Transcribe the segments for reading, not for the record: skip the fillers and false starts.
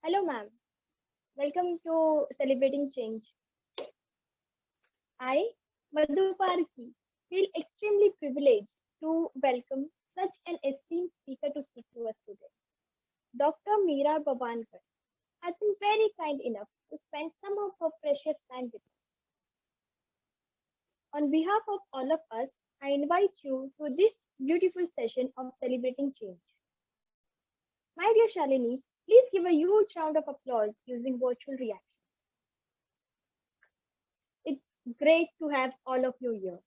Hello, ma'am. Welcome to Celebrating Change. I, Madhu Parki, feel extremely privileged to welcome such an esteemed speaker to speak to us today. Dr. Meera Babankar has been very kind enough to spend some of her precious time with us. On behalf of all of us, I invite you to this beautiful session of Celebrating Change. My dear Shalinis, please give a huge round of applause using virtual reaction. It's great to have all of you here.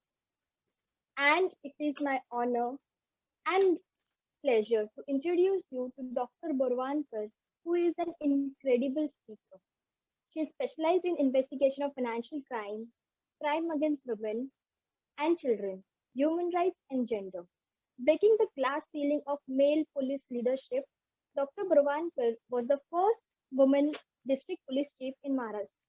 And it is my honor and pleasure to introduce you to Dr. Borwankar, who is an incredible speaker. She is specialized in investigation of financial crime, crime against women and children, human rights, and gender. Breaking the glass ceiling of male police leadership, Dr. Borwankar was the first woman district police chief in Maharashtra.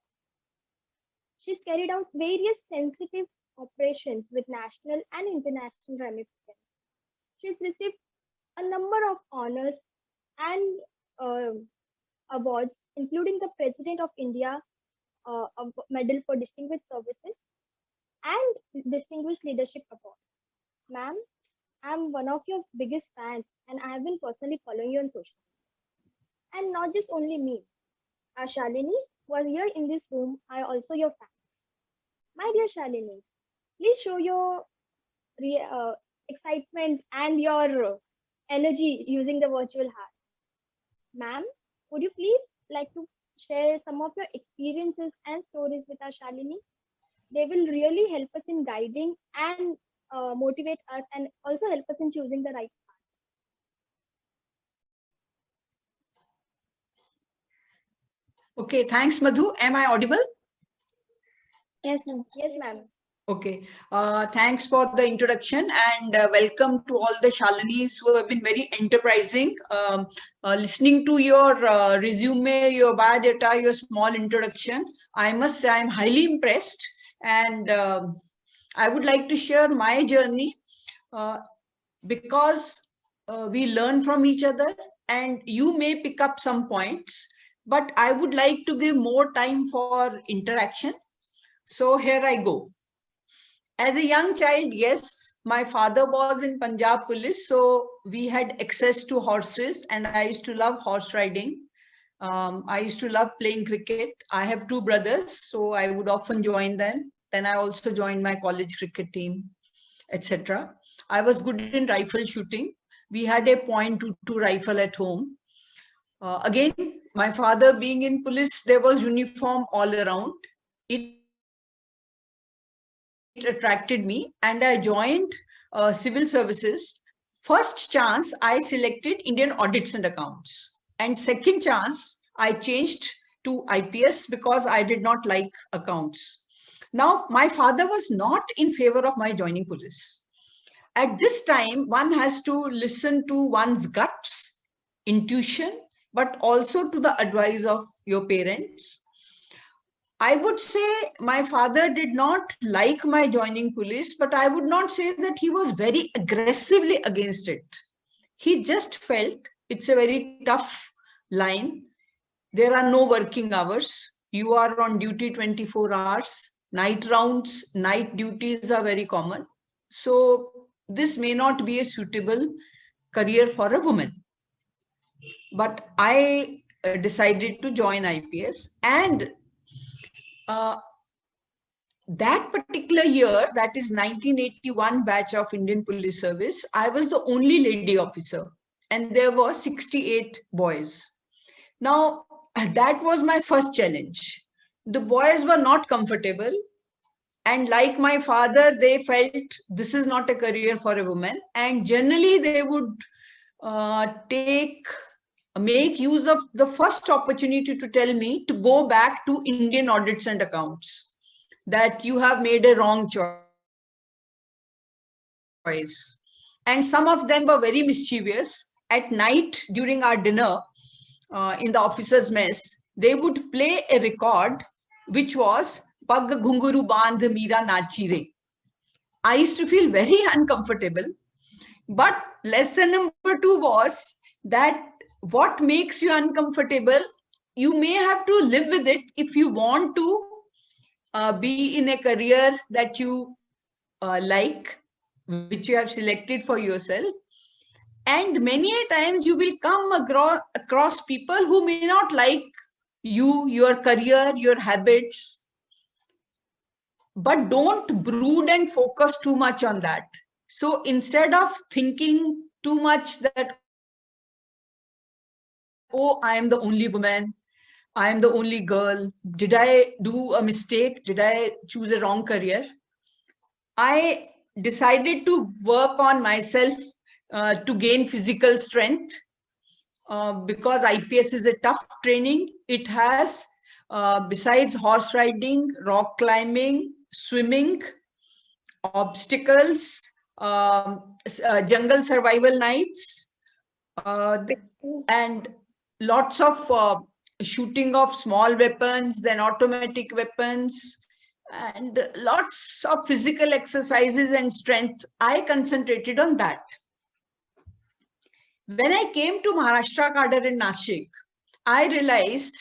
She's carried out various sensitive operations with national and international ramifications. She's received a number of honors and uh, awards, including the President of India Medal for Distinguished Services and Distinguished Leadership Award. Ma'am, I'm one of your biggest fans and I have been personally following you on social. And not just only me, our Shalinis who are here in this room are also your fans. My dear Shalinis, please show your excitement and your energy using the virtual heart. Ma'am, would you please like to share some of your experiences and stories with our Shalini? They will really help us in guiding and motivate us and also help us in choosing the right path. Okay, thanks, Madhu. Am I audible? Yes, ma'am. Yes, ma'am. Okay, thanks for the introduction and welcome to all the Shalinis who have been very enterprising. Listening to your resume, your biodata, your small introduction, I must say I'm highly impressed and I would like to share my journey uh, because we learn from each other and you may pick up some points, but I would like to give more time for interaction. So here I go. As a young child, yes, my father was in Punjab police, so we had access to horses and I used to love horse riding. I used to love playing cricket. I have two brothers, so I would often join them. Then I also joined my college cricket team, etc. I was good in rifle shooting. We had a .22 rifle at home. Again, my father being in police, there was uniform all around. It attracted me and I joined civil services. First chance, I selected Indian Audits and Accounts. And second chance, I changed to IPS because I did not like accounts. Now, my father was not in favor of my joining police. At this time, one has to listen to one's guts, intuition, but also to the advice of your parents. I would say my father did not like my joining police, but I would not say that he was very aggressively against it. He just felt it's a very tough line. There are no working hours. You are on duty 24 hours. Night rounds, night duties are very common. So this may not be a suitable career for a woman. But I decided to join IPS and uh, that particular year, that is 1981 batch of Indian Police Service, I was the only lady officer and there were 68 boys. Now, that was my first challenge. The boys were not comfortable and like my father, they felt this is not a career for a woman and generally they would make use of the first opportunity to tell me to go back to Indian Audits and Accounts, that you have made a wrong choice. And some of them were very mischievous. At night, during our dinner in the officers' mess, they would play a record which was Pag Ghunguru Bandh Meera Nachi Re. I used to feel very uncomfortable. But lesson number 2 was that what makes you uncomfortable you may have to live with it if you want to be in a career that you like, which you have selected for yourself. And many a times you will come across people who may not like you, your career, your habits. But don't brood and focus too much on that. So instead of thinking too much that, oh, I am the only woman, I am the only girl, did I do a mistake? Did I choose a wrong career? I decided to work on myself to gain physical strength because IPS is a tough training. It has, besides horse riding, rock climbing, swimming, obstacles, jungle survival nights, and lots of shooting of small weapons, then automatic weapons, and lots of physical exercises and strength. I concentrated on that. When I came to Maharashtra cadre in Nashik, I realized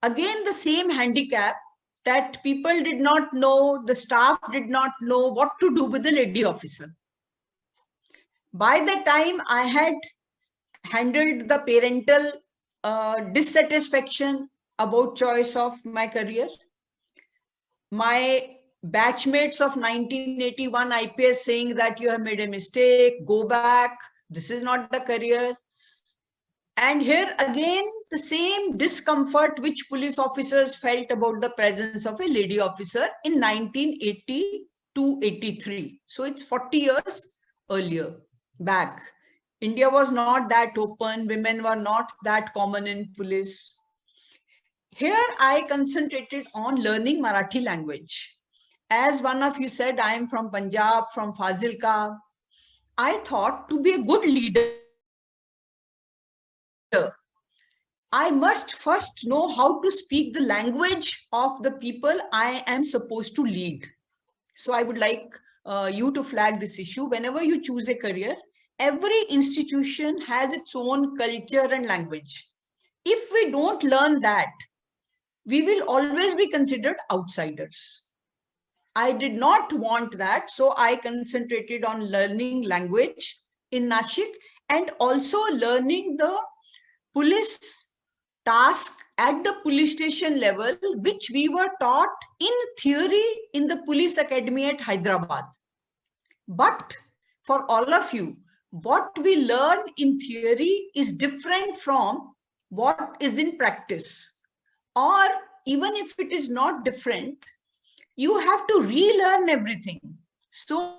again the same handicap, that people did not know, the staff did not know what to do with the lady officer. By the time I had handled the parental dissatisfaction about choice of my career, my batchmates of 1981 IPS saying that you have made a mistake, go back, this is not the career. And here again, the same discomfort which police officers felt about the presence of a lady officer in 1980 to 83. So it's 40 years earlier back. India was not that open. Women were not that common in police. Here I concentrated on learning Marathi language. As one of you said, I am from Punjab, from Fazilka. I thought to be a good leader, I must first know how to speak the language of the people I am supposed to lead. So I would like you to flag this issue. Whenever you choose a career, every institution has its own culture and language. If we don't learn that, we will always be considered outsiders. I did not want that, so I concentrated on learning language in Nashik and also learning the police task at the police station level, which we were taught in theory in the police academy at Hyderabad. But for all of you, what we learn in theory is different from what is in practice. Or even if it is not different, you have to relearn everything. So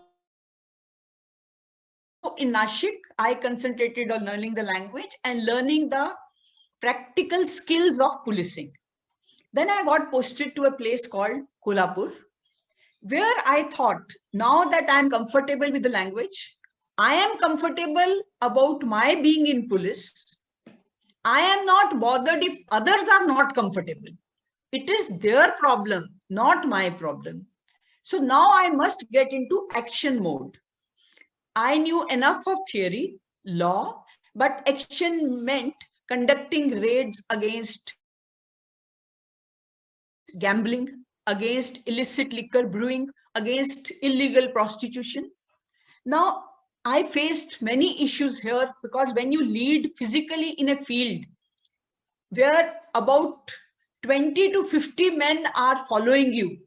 in Nashik, I concentrated on learning the language and learning the practical skills of policing. Then I got posted to a place called Kolhapur, where I thought, now that I'm comfortable with the language, I am comfortable about my being in police. I am not bothered if others are not comfortable. It is their problem, not my problem. So now I must get into action mode. I knew enough of theory, law, but action meant conducting raids against gambling, against illicit liquor brewing, against illegal prostitution. Now, I faced many issues here because when you lead physically in a field where about 20 to 50 men are following you,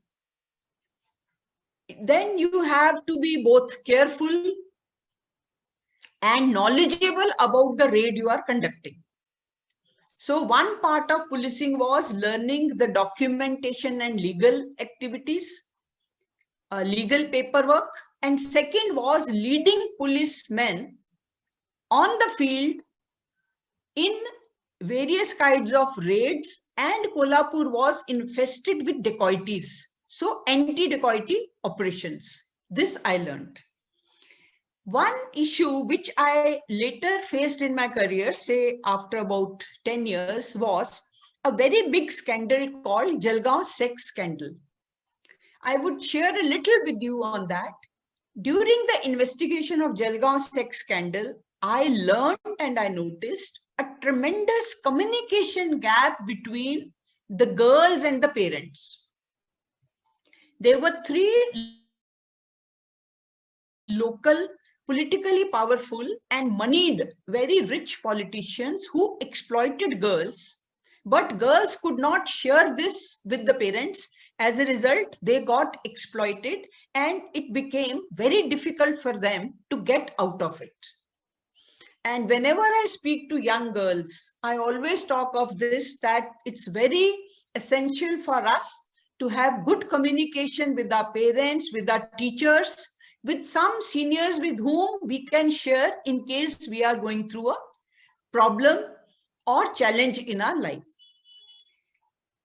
then you have to be both careful and knowledgeable about the raid you are conducting. So one part of policing was learning the documentation and legal activities, legal paperwork, and second was leading policemen on the field in various kinds of raids, and Kolhapur was infested with dacoities. So anti-dacoity operations. This I learned. One issue which I later faced in my career, say after about 10 years, was a very big scandal called Jalgaon sex scandal. I would share a little with you on that. During the investigation of Jalgaon sex scandal, I learned and I noticed a tremendous communication gap between the girls and the parents. There were 3 local, politically powerful and moneyed, very rich politicians who exploited girls, but girls could not share this with the parents. As a result, they got exploited and it became very difficult for them to get out of it. And whenever I speak to young girls, I always talk of this, that it's very essential for us to have good communication with our parents, with our teachers, with some seniors with whom we can share in case we are going through a problem or challenge in our life.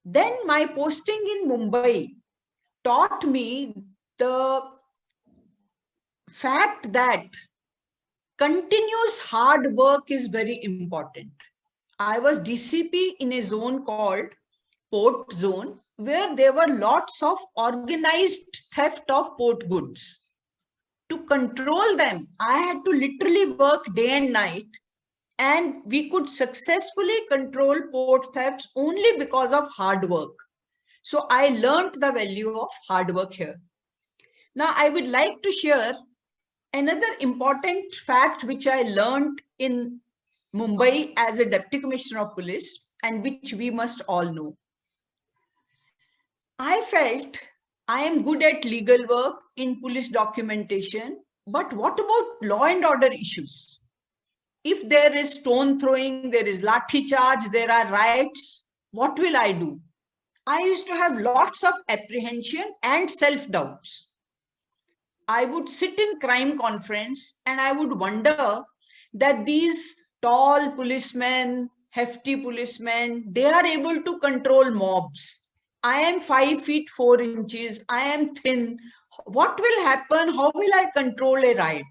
Then my posting in Mumbai taught me the fact that continuous hard work is very important. I was DCP in a zone called Port Zone, where there were lots of organized theft of port goods. To control them, I had to literally work day and night, and we could successfully control port thefts only because of hard work. So I learned the value of hard work here. Now I would like to share another important fact which I learned in Mumbai as a Deputy Commissioner of Police, and which we must all know. I felt I am good at legal work in police documentation, but what about law and order issues? If there is stone throwing, there is lathi charge, there are riots, what will I do? I used to have lots of apprehension and self-doubts. I would sit in crime conference and I would wonder that these tall policemen, hefty policemen, they are able to control mobs. I am 5 feet 4 inches. I am thin. What will happen? How will I control a riot?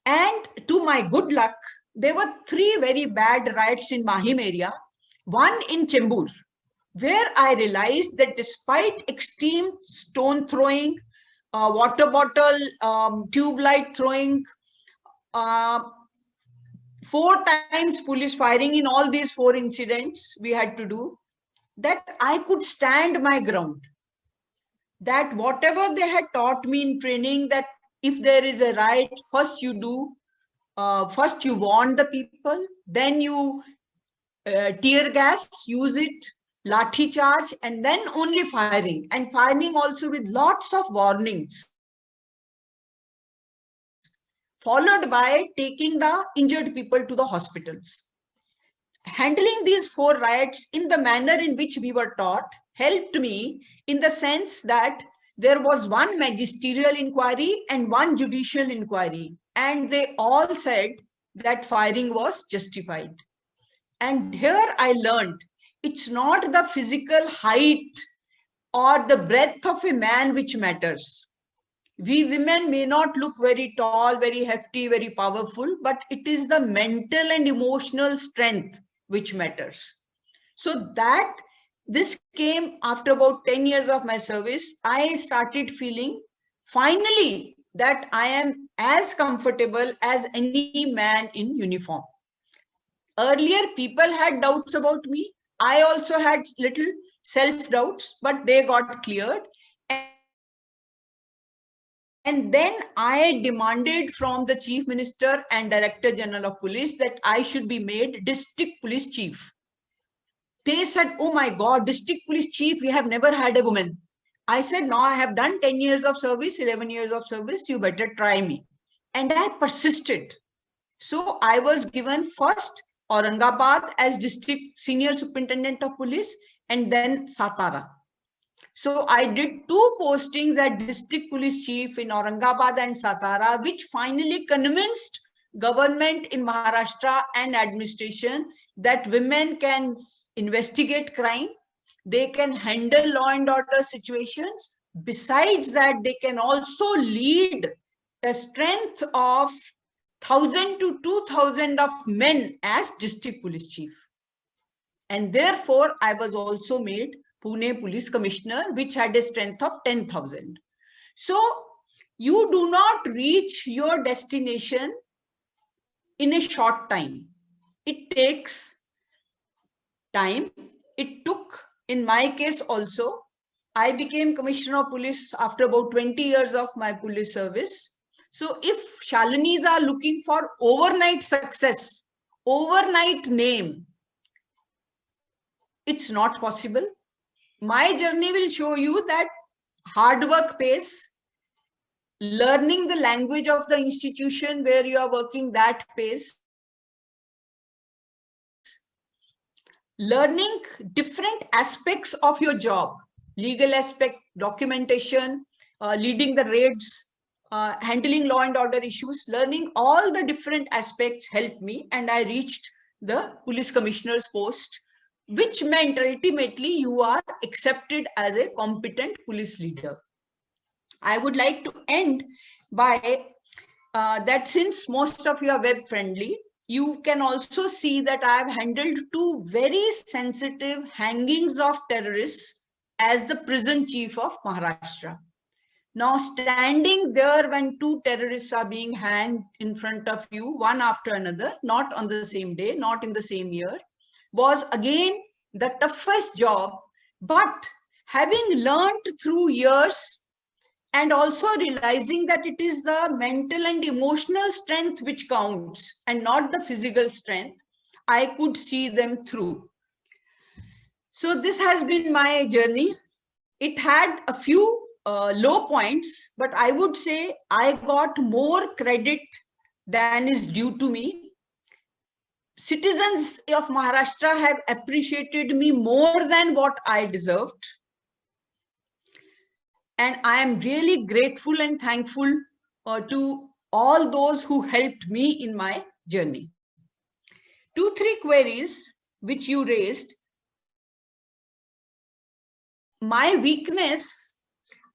And to my good luck, there were 3 very bad riots in Mahim area. One in Chembur, where I realized that despite extreme stone throwing, water bottle, tube light throwing, 4 times police firing in all these 4 incidents we had to do, that I could stand my ground. That whatever they had taught me in training, that if there is a riot, first you warn the people, then you tear gas, use it, lathi charge, and then only firing, and firing also with lots of warnings, followed by taking the injured people to the hospitals. Handling these 4 riots in the manner in which we were taught helped me, in the sense that there was 1 magisterial inquiry and 1 judicial inquiry, and they all said that firing was justified. And here I learned it's not the physical height or the breadth of a man which matters. We women may not look very tall, very hefty, very powerful, but it is the mental and emotional strength which matters. So that this came after about 10 years of my service. I started feeling finally that I am as comfortable as any man in uniform. Earlier, people had doubts about me. I also had little self-doubts, but they got cleared. And then I demanded from the Chief Minister and Director General of Police that I should be made District Police Chief. They said, oh my God, District Police Chief, we have never had a woman. I said, no, I have done 10 years of service, 11 years of service, you better try me. And I persisted. So I was given first Aurangabad as District Senior Superintendent of Police, and then Satara. So I did 2 postings at District Police Chief in Aurangabad and Satara, which finally convinced government in Maharashtra and administration that women can investigate crime, they can handle law and order situations. Besides that, they can also lead a strength of 1,000 to 2,000 of men as District Police Chief. And therefore, I was also made Pune Police Commissioner, which had a strength of 10,000. So you do not reach your destination in a short time. It takes time. It took, in my case also, I became Commissioner of Police after about 20 years of my police service. So if Shalinis are looking for overnight success, overnight name, it's not possible. My journey will show you that hard work pays, learning the language of the institution where you are working, that pays, learning different aspects of your job, legal aspect, documentation, leading the raids, handling law and order issues, learning all the different aspects helped me, and I reached the police commissioner's post, which meant ultimately you are accepted as a competent police leader. I would like to end by that since most of you are web friendly, you can also see that I have handled two very sensitive hangings of terrorists as the prison chief of Maharashtra. Now, standing there when two terrorists are being hanged in front of you, one after another, not on the same day, not in the same year, was again the toughest job. But having learned through years and also realizing that it is the mental and emotional strength which counts and not the physical strength, I could see them through. So this has been my journey. It had a few low points, but I would say I got more credit than is due to me. Citizens of Maharashtra have appreciated me more than what I deserved. And I am really grateful and thankful to all those who helped me in my journey. 2-3 queries which you raised. My weakness,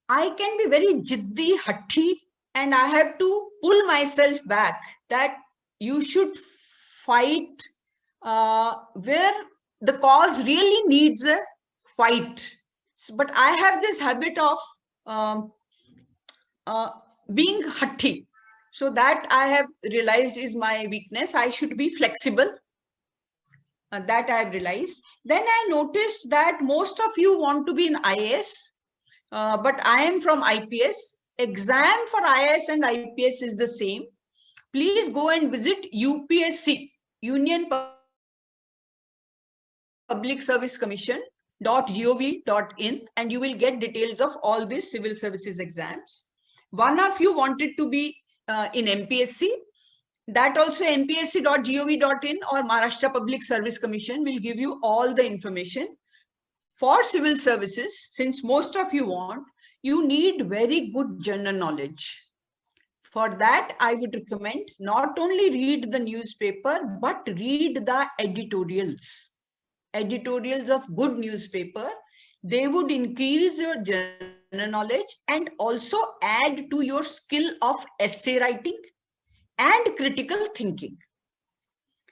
I can be very jiddi, hatti, and I have to pull myself back that you should fight where the cause really needs a fight. But I have this habit of being hatti. So that I have realized is my weakness. I should be flexible. That I have realized. Then I noticed that most of you want to be an IAS, but I am from IPS. Exam for IAS and IPS is the same. Please go and visit UPSC, Union Public Service Commission.gov.in, and you will get details of all these civil services exams. One of you wanted to be in MPSC. That also mpsc.gov.in or Maharashtra Public Service Commission will give you all the information. For civil services, since most of you want, you need very good general knowledge. For that, I would recommend not only read the newspaper, but read the editorials. Editorials of good newspaper. They would increase your general knowledge and also add to your skill of essay writing and critical thinking.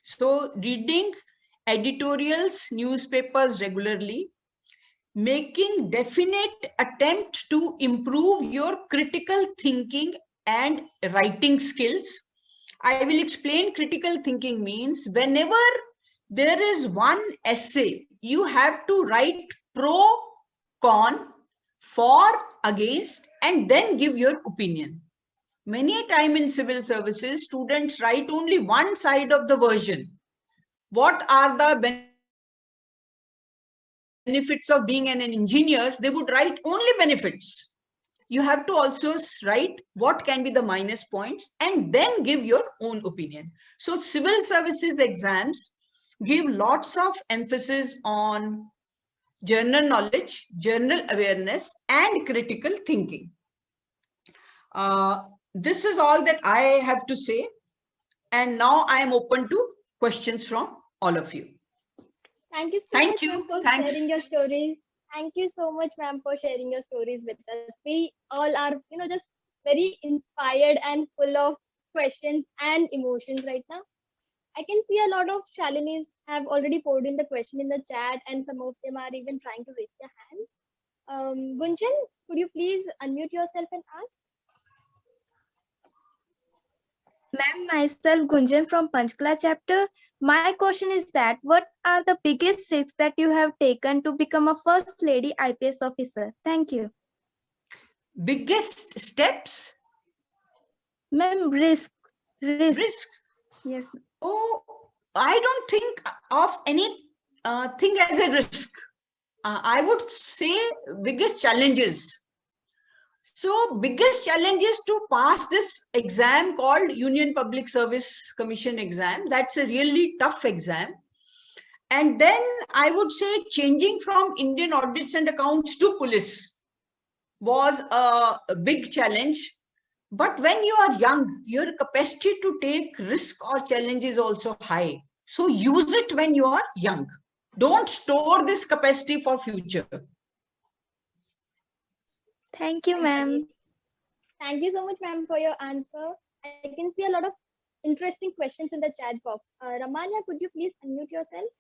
So reading editorials, newspapers regularly, making definite attempt to improve your critical thinking and writing skills. I will explain critical thinking means whenever there is one essay, you have to write pro, con, for, against, and then give your opinion. Many a time in civil services, students write only one side of the version. What are the benefits of being an engineer? They would write only benefits. You have to also write what can be the minus points and then give your own opinion. So civil services exams give lots of emphasis on general knowledge, general awareness, and critical thinking. This is all that I have to say. And now I am open to questions from all of you. Thank you so much, ma'am, for sharing your stories. Thank you so much, ma'am, for sharing your stories with us. We all are, just very inspired and full of questions and emotions right now. I can see a lot of Shalinis have already poured in the question in the chat, and some of them are even trying to raise their hand. Gunjan, could you please unmute yourself and ask? Ma'am, myself Gunjan from Panchkula chapter. My question is that what are the biggest risks that you have taken to become a first lady IPS officer? Thank you. Biggest steps? Ma'am, risk. Risk. Yes. Oh, I don't think of any thing as a risk. I would say biggest challenges. So biggest challenge is to pass this exam called Union Public Service Commission exam. That's a really tough exam. And then I would say changing from Indian Audits and Accounts to police was a big challenge. But when you are young, your capacity to take risk or challenge is also high. So use it when you are young. Don't store this capacity for future. Thank you, ma'am. Thank you so much, ma'am, for your answer. I can see a lot of interesting questions in the chat box. Ramanya, could you please unmute yourself?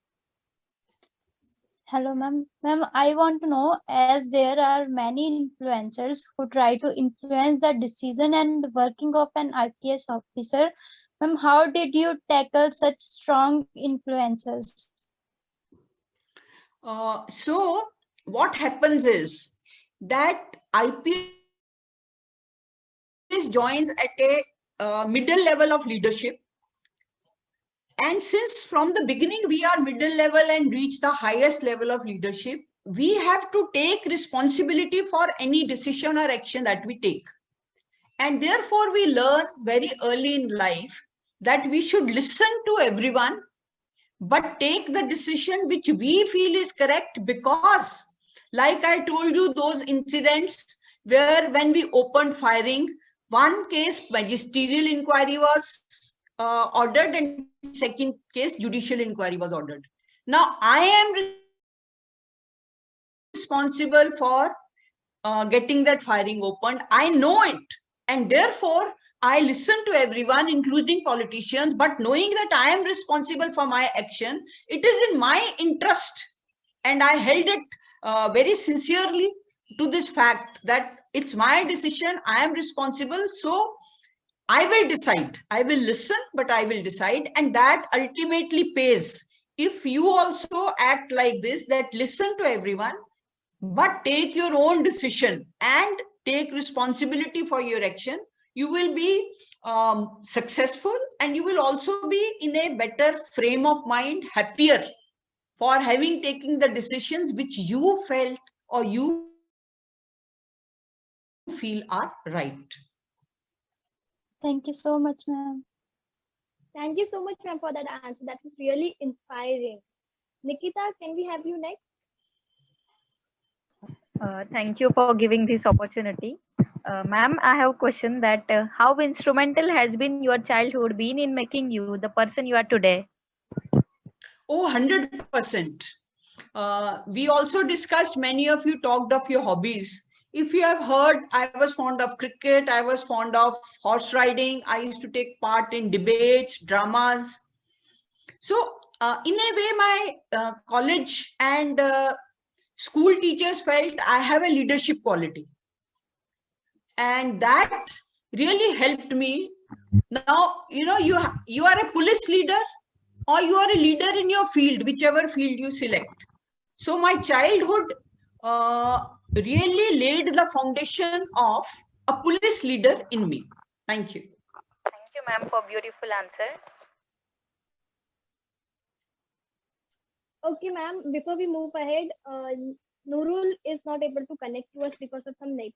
Hello, ma'am. Ma'am, I want to know, as there are many influencers who try to influence the decision and working of an IPS officer, ma'am, how did you tackle such strong influencers? So what happens is that IPS joins at a middle level of leadership. And since from the beginning we are middle level and reach the highest level of leadership, we have to take responsibility for any decision or action that we take. And therefore we learn very early in life that we should listen to everyone, but take the decision which we feel is correct, because like I told you, those incidents where when we opened firing, one case magisterial inquiry was ordered and second case judicial inquiry was ordered. Now I am responsible for getting that firing opened. I know it, and therefore I listen to everyone, including politicians, but knowing that I am responsible for my action, it is in my interest. And I held it very sincerely to this fact that it's my decision, I am responsible. So I will decide, I will listen, but I will decide. And that ultimately pays. If you also act like this, that listen to everyone, but take your own decision and take responsibility for your action, you will be successful, and you will also be in a better frame of mind, happier for having taken the decisions which you felt or you feel are right. Thank you so much, ma'am. Thank you so much, ma'am, for that answer. That was really inspiring. Nikita, can we have you next? Thank you for giving this opportunity. Ma'am, I have a question that how instrumental has been your childhood been in making you the person you are today? Oh, 100%. We also discussed, many of you talked of your hobbies. If you have heard, I was fond of cricket, I was fond of horse riding, I used to take part in debates, dramas. So in a way, my college and school teachers felt I have a leadership quality. And that really helped me. Now, you know, you are a police leader or you are a leader in your field, whichever field you select. So my childhood really laid the foundation of a police leader in me. Thank you. Thank you, ma'am, for beautiful answer. Okay, ma'am, before we move ahead, Nurul is not able to connect to us because of some network.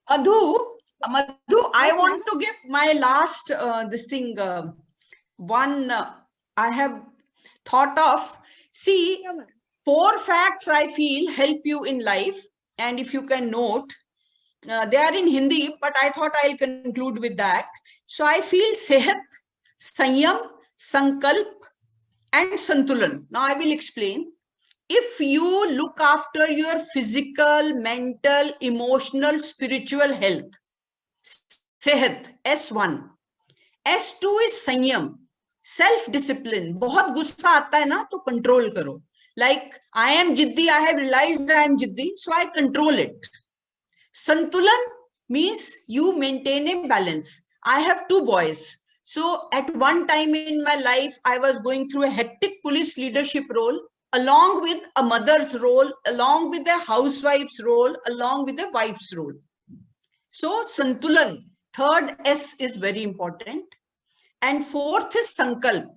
Madhu, I want to give my last one I have thought of. See, Yeah, ma'am. 4 facts I feel help you in life. And if you can note, they are in Hindi, but I thought I'll conclude with that. So I feel Sehat, Sanyam, Sankalp, and Santulan. Now I will explain. If you look after your physical, mental, emotional, spiritual health, Sehat, S1. S2 is Sanyam, self-discipline. बहुत गुस्सा आता है ना, तो control करो. Like, I am jiddi, I have realized I am jiddi, so I control it. Santulan means you maintain a balance. I have 2 boys. So at one time in my life, I was going through a hectic police leadership role, along with a mother's role, along with a housewife's role, along with a wife's role. So Santulan, third S is very important. And fourth is Sankalp.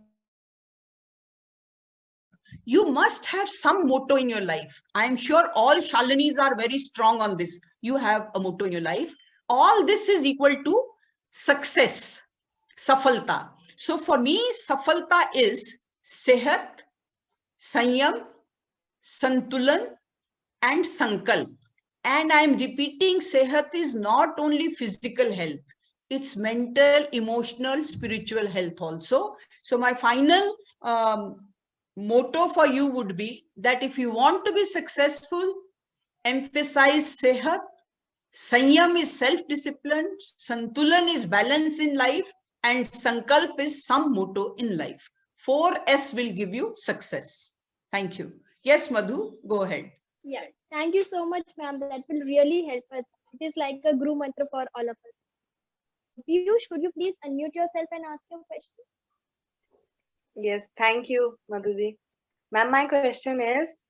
You must have some motto in your life. I am sure all Shalinis are very strong on this. You have a motto in your life. All this is equal to success, safalta. So for me, safalta is sehat, sanyam, santulan, and sankalp. And I am repeating, sehat is not only physical health, it's mental, emotional, spiritual health also. So my final motto for you would be that if you want to be successful, emphasize sehat, sanyam is self-discipline, santulan is balance in life, and sankalp is some motto in life. 4S will give you success. Thank you. Yes, Madhu, go ahead. Yeah, thank you so much, ma'am. That will really help us. It is like a guru mantra for all of us. Piyush, could you please unmute yourself and ask your question? Yes, thank you, Madhuji. Ma'am, my question is,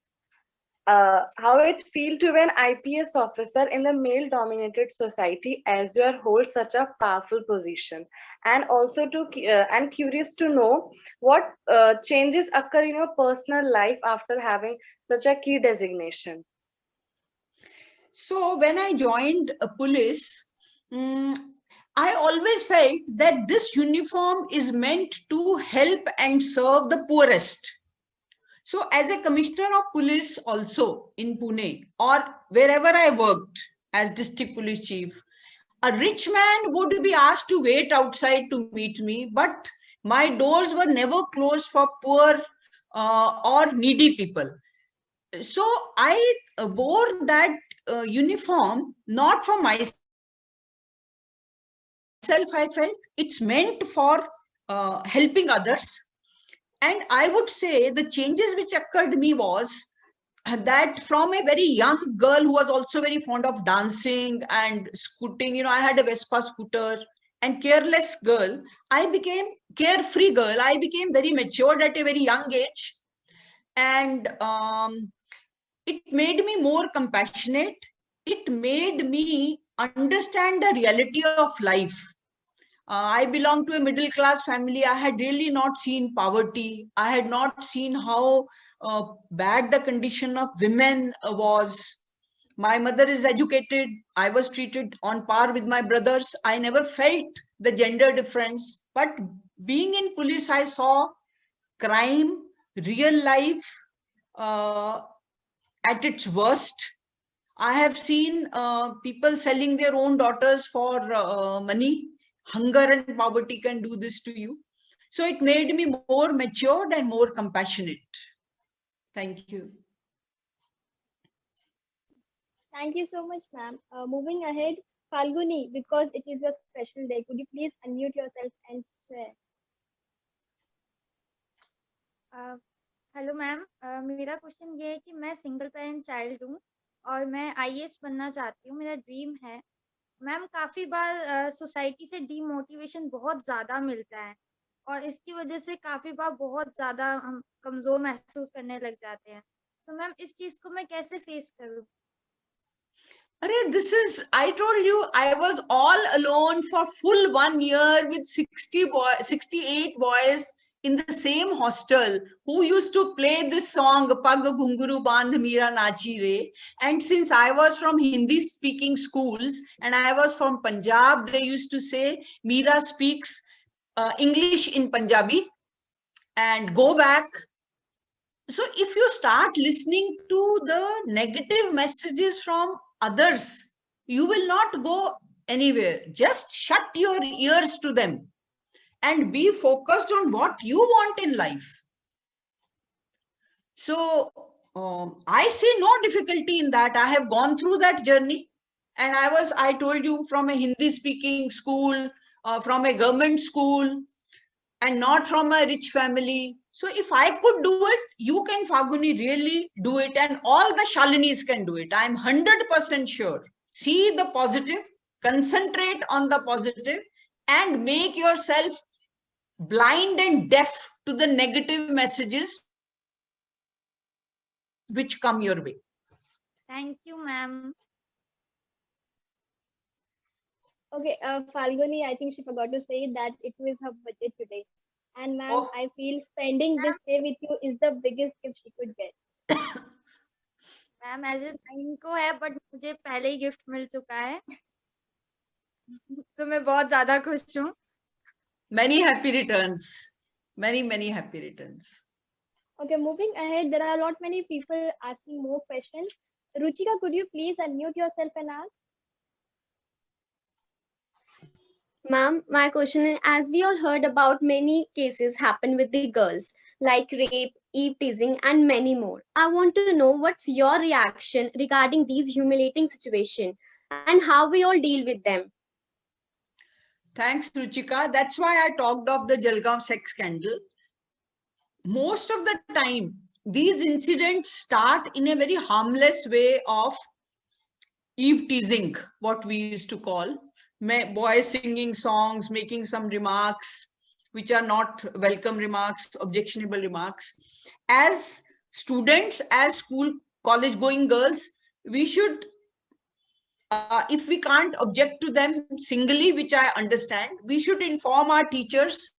how it feel to be an IPS officer in the male-dominated society as you hold such a powerful position, and also and curious to know what changes occur in your personal life after having such a key designation. So when I joined police, I always felt that this uniform is meant to help and serve the poorest. So as a commissioner of police also in Pune or wherever I worked as district police chief, a rich man would be asked to wait outside to meet me, but my doors were never closed for poor or needy people. So I wore that uniform not for myself. I felt it's meant for helping others. And I would say the changes which occurred me was that from a very young girl who was also very fond of dancing and scooting, I had a Vespa scooter, and careless girl, I became carefree girl. I became very matured at a very young age. And it made me more compassionate. It made me understand the reality of life. I belong to a middle class family. I had really not seen poverty. I had not seen how bad the condition of women was. My mother is educated. I was treated on par with my brothers. I never felt the gender difference. But being in police, I saw crime, real life at its worst. I have seen people selling their own daughters for money. Hunger and poverty can do this to you. So it made me more matured and more compassionate. Thank you. Thank you so much, ma'am. Moving ahead, Falguni, because it is your special day, could you please unmute yourself and share? Hello ma'am, मेरा question ये है कि मैं single parent child हूँ और मैं IAS बनना चाहती हूँ, मेरा ड्रीम है। मैम काफ़ी बार सोसाइटी से डीमोटिवेशन बहुत ज़्यादा मिलता है और इसकी वजह से काफ़ी बार बहुत ज़्यादा हम कमज़ोर महसूस करने लग जाते हैं। तो मैम इस चीज़ को मैं कैसे फेस करूँ? I told you, I was all alone for full 1 year with 68 boys in the same hostel who used to play this song, Pag Ghunguru Bandh Meera Nachi Re. And since I was from Hindi speaking schools and I was from Punjab, they used to say, Meera speaks English in Punjabi and go back. So if you start listening to the negative messages from others, you will not go anywhere. Just shut your ears to them and be focused on what you want in life. So I see no difficulty in that. I have gone through that journey, and I told you, from a Hindi speaking school, from a government school, and not from a rich family. So if I could do it, you can, Falguni, really do it, and all the Shalinis can do it. I'm 100% sure. See the positive, concentrate on the positive, and make yourself blind and deaf to the negative messages which come your way. Thank you, ma'am. Okay, Falguni, I think she forgot to say that it was her birthday today. And ma'am, Oh. I feel spending this day with you is the biggest gift she could get. Ma'am as a 9 को है but मुझे पहले ही gift मिल चुका है तो मैं बहुत ज्यादा खुश हूँ. Many happy returns. Many happy returns. Okay, moving ahead, there are a lot many people asking more questions. Ruchika, could you please unmute yourself and ask? Ma'am, my question is, as we all heard about many cases happen with the girls, like rape, eve teasing, and many more. I want to know what's your reaction regarding these humiliating situations and how we all deal with them. Thanks, Ruchika. That's why I talked of the Jalgaon sex scandal. Most of the time, these incidents start in a very harmless way of eve teasing, what we used to call. Boys singing songs, making some remarks, which are not welcome remarks, objectionable remarks. As students, as school, college going girls, we should, if we can't object to them singly, which I understand, we should inform our teachers,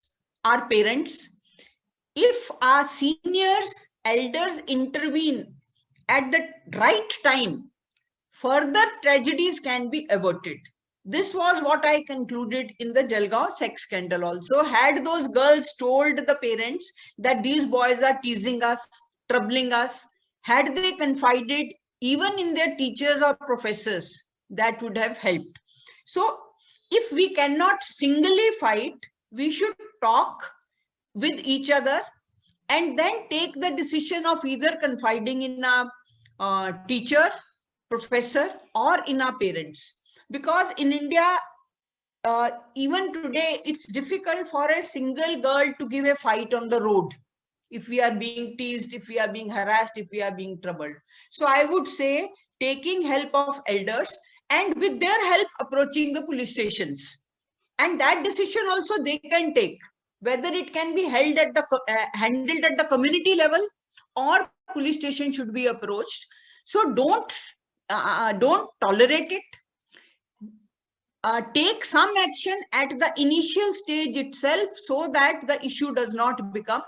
our parents. If our seniors, elders intervene at the right time, further tragedies can be averted. This was what I concluded in the Jalgaon sex scandal also. Had those girls told the parents that these boys are teasing us, troubling us, had they confided even in their teachers or professors, that would have helped. So if we cannot singly fight, we should talk with each other and then take the decision of either confiding in a teacher, professor, or in our parents. Because in India, even today, it's difficult for a single girl to give a fight on the road if we are being teased, if we are being harassed, if we are being troubled. So I would say taking help of elders and with their help approaching the police stations. And that decision also they can take, whether it can be held at the handled at the community level or police station should be approached. So don't tolerate it. Take some action at the initial stage itself so that the issue does not become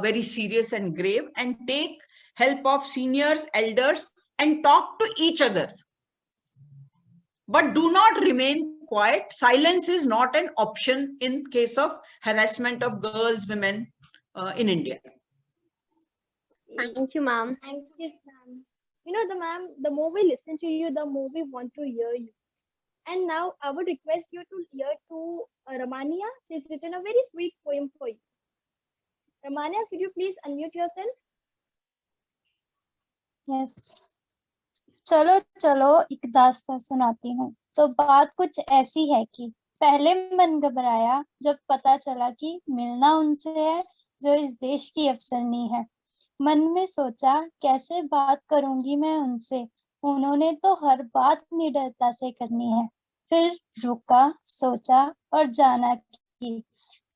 very serious and grave, and take help of seniors, elders, and talk to each other. But do not remain quiet. Silence is not an option in case of harassment of girls, women in India. Thank you, ma'am. Thank you, ma'am. You know, the more we listen to you, the more we want to hear you. And now I would request you to hear to Ramania. She's written a very sweet poem for you. Ramania, could you please unmute yourself? Yes चलो चलो एक दास्तां सुनाती हूँ. तो बात कुछ ऐसी है कि पहले मन घबराया जब पता चला कि मिलना उनसे है जो इस देश की अफसरनी है. मन में सोचा कैसे बात करूंगी मैं उनसे, उन्होंने तो हर बात निडरता से करनी है. फिर रुका, सोचा और जाना कि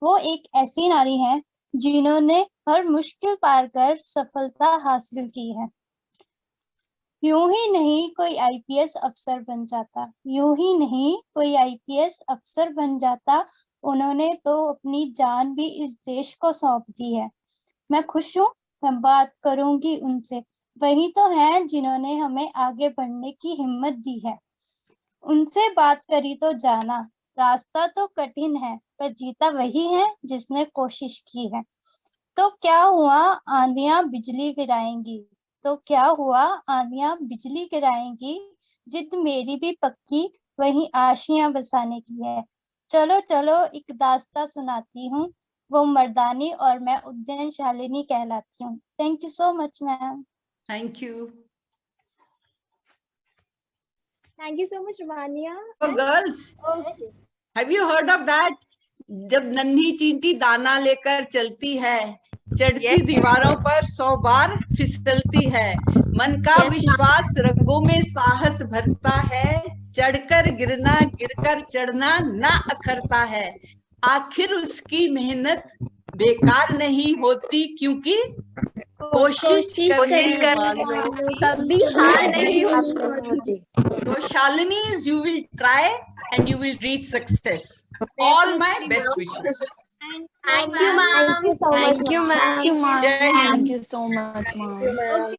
वो एक ऐसी नारी है जिन्होंने हर मुश्किल पार कर सफलता हासिल की है. यूं ही नहीं कोई आईपीएस अफसर बन जाता, यूं ही नहीं कोई आईपीएस अफसर बन जाता, उन्होंने तो अपनी जान भी इस देश को सौंप दी है. मैं खुश हूँ, मैं बात करूंगी उनसे, वही तो हैं जिन्होंने हमें आगे बढ़ने की हिम्मत दी है. उनसे बात करी तो जाना, रास्ता तो कठिन है पर जीता वही है जिसने कोशिश की है. तो क्या हुआ आंधियां बिजली गिराएंगी, तो क्या हुआ आंधियां बिजली गिराएंगी, जिद मेरी भी पक्की वही आशियां बसाने की है. चलो चलो एक दास्तां सुनाती हूँ, वो मर्दानी और मैं उद्यन शालिनी कहलाती हूँ. Thank you so much ma'am. Thank you. Thank you so much, Ramania. So girls, Okay. have you heard of that? जब नन्ही चींटी दाना लेकर चलती है, चढ़ती दीवारों पर 100 बार फिसलती है. मन का विश्वास रंगों में साहस भरता है, चढ़कर गिरना गिरकर चढ़ना ना अखरता है. आखिर उसकी मेहनत बेकार नहीं होती, क्योंकि कोशिश करने वालों की कभी हार नहीं होती। So Shalini's, you will try and you will reach success. All my best wishes. Thank you, ma'am. Thank you so much, Thank you, ma'am. ma'am. Jai Hind. Thank you so much, ma'am. Okay.